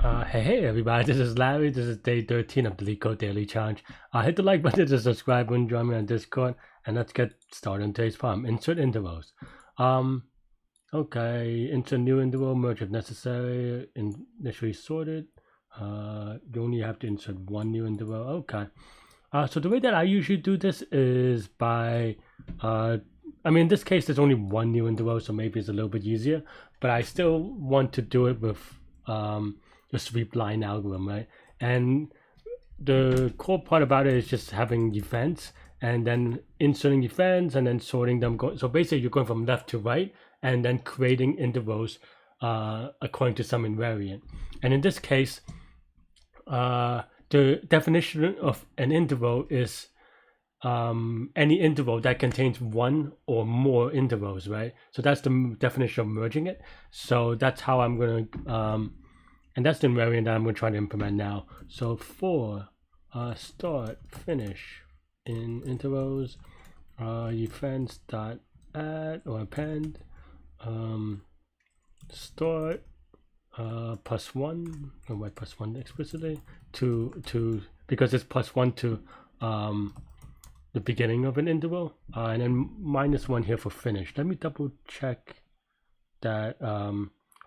Hey everybody, this is Larry. This is day 13 of the Leetcode Daily Challenge. Hit the like button to subscribe and join me on Discord, and let's get started on today's problem. Insert intervals. Okay, insert new interval, merge if necessary, initially sorted. You only have to insert one new interval. Okay. So the way that I usually do this is by, in this case, there's only one new interval, so maybe it's a little bit easier, but I still want to do it with, the sweep line algorithm, right? And the core part about it is just having events and then inserting events and then sorting them. So basically you're going from left to right and then creating intervals according to some invariant. And in this case, the definition of an interval is any interval that contains one or more intervals, right? So that's the definition of merging it. So that's how I'm going to and that's the invariant that I'm going to try to implement now. So for start finish in intervals, events dot add or append start plus one, or why plus one explicitly to because it's plus one to the beginning of an interval, and then minus one here for finish. Let me double check that.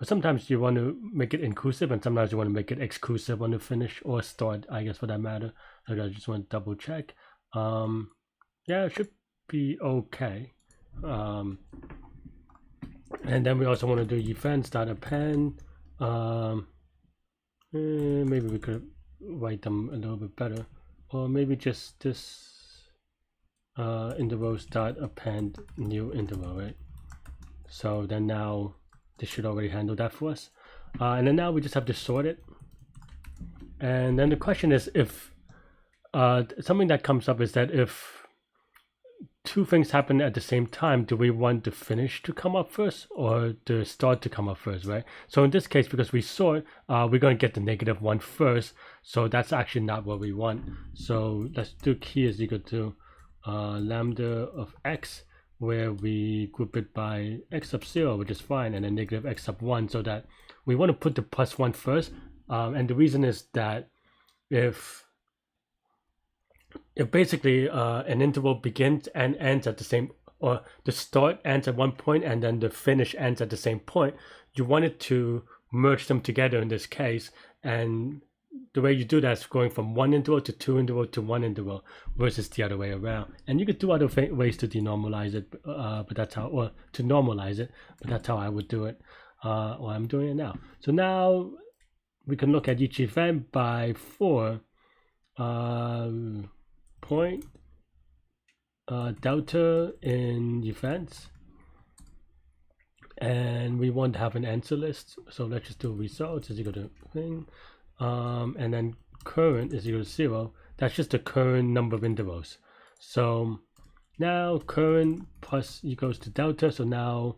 Sometimes you want to make it inclusive and sometimes you want to make it exclusive on the finish or start, I guess, for that matter. So I just want to double check. Yeah, it should be okay. And then we also want to do events.append. Maybe we could write them a little bit better, or maybe just this intervals.append new interval, right? So then now this should already handle that for us. And then now we just have to sort it. And then the question is if something that comes up is that if two things happen at the same time, do we want the finish to come up first or the start to come up first, right? So in this case, because we sort, we're going to get the negative one first. So that's actually not what we want. So let's do key is equal to lambda of x, where we group it by x sub 0, which is fine, and then negative x sub 1, so that we want to put the plus 1 first. And the reason is that if basically an interval begins and ends at the same, or the start ends at one point and then the finish ends at the same point, you want it to merge them together in this case. And the way you do that is going from one interval to two interval to one interval versus the other way around. And you could do other ways to denormalize it, but that's how, or to normalize it, but that's how I would do it, or I'm doing it now. So now we can look at each event by for point delta in events, and we want to have an answer list. So let's just do results is equal to thing. And then current is equal to 0. That's just the current number of intervals. So now current plus equals to delta. So now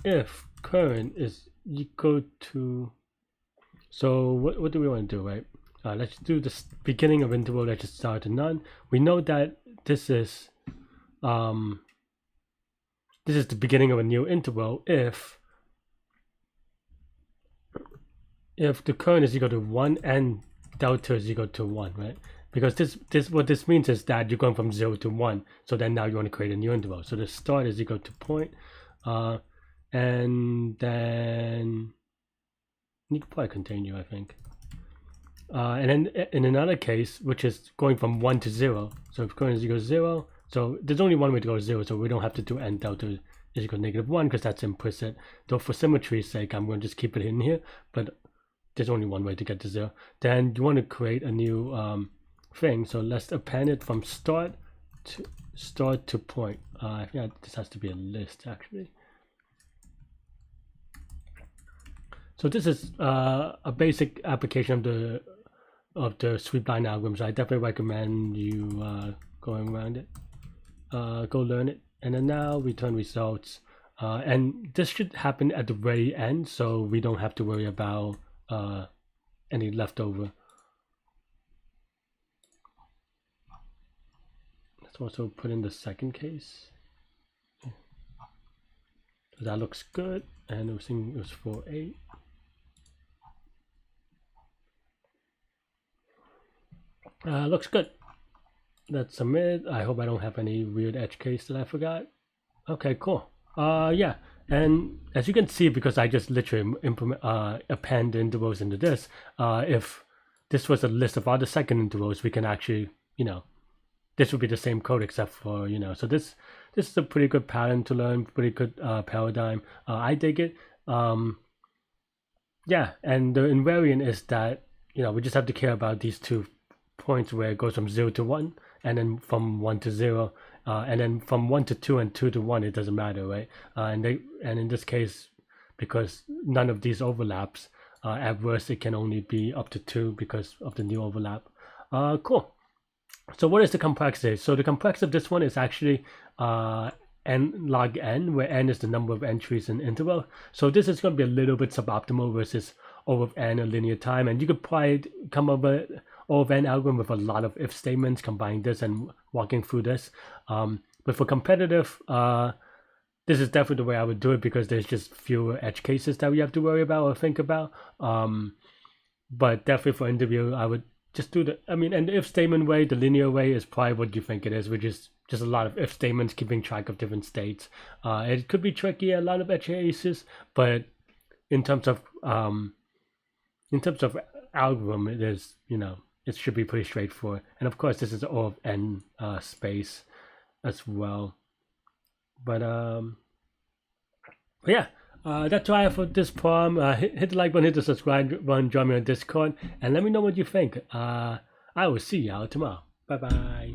if current is equal to, so what do we want to do, right? Let's do the beginning of interval. Let's just start to none. We know that this is the beginning of a new interval if the current is equal to 1 and delta is equal to 1, right? Because what this means is that you're going from 0 to 1. So then now you want to create a new interval. So the start is equal to point. And then you can probably continue, I think. And then in another case, which is going from 1 to 0. So if current is equal to 0, so there's only one way to go to 0. So we don't have to do n delta is equal to negative 1 because that's implicit. Though for symmetry's sake, I'm going to just keep it in here. But there's only one way to get to 0. Then you want to create a new thing. So let's append it from start to point. I think this has to be a list actually. So this is a basic application of the sweep line algorithm. So I definitely recommend you going around it. Go learn it. And then now return results. And this should happen at the very end, so we don't have to worry about any leftover. Let's also put in the second case. So that looks good, and it was 4.8. Looks good. Let's submit. I hope I don't have any weird edge case that I forgot. Okay, cool. Yeah, and as you can see, because I just literally append intervals into this, if this was a list of all the second intervals, we can actually, this would be the same code except for, so this is a pretty good pattern to learn, pretty good paradigm. I dig it. Yeah, and the invariant is that, we just have to care about these 2 points where it goes from 0 to 1, and then from 1 to 0, and then from 1 to 2 and 2 to 1, it doesn't matter, right? And in this case, because none of these overlaps, at worst it can only be up to 2 because of the new overlap. Cool. So what is the complexity? So the complexity of this one is actually n log n, where n is the number of entries in interval. So this is going to be a little bit suboptimal versus O of n a linear time, and you could probably come up with O of n algorithm with a lot of if statements, combining this and walking through this. But for competitive, this is definitely the way I would do it, because there's just fewer edge cases that we have to worry about or think about. But definitely for interview, I would just do and the if statement way, the linear way, is probably what you think it is, which is just a lot of if statements keeping track of different states. It could be tricky, a lot of edge cases, but in terms of algorithm, it is, it should be pretty straightforward. And of course, this is O of n space as well. But yeah, that's all I have for this problem. Hit the like button, hit the subscribe button, join me on Discord, and let me know what you think. I will see y'all tomorrow. Bye bye.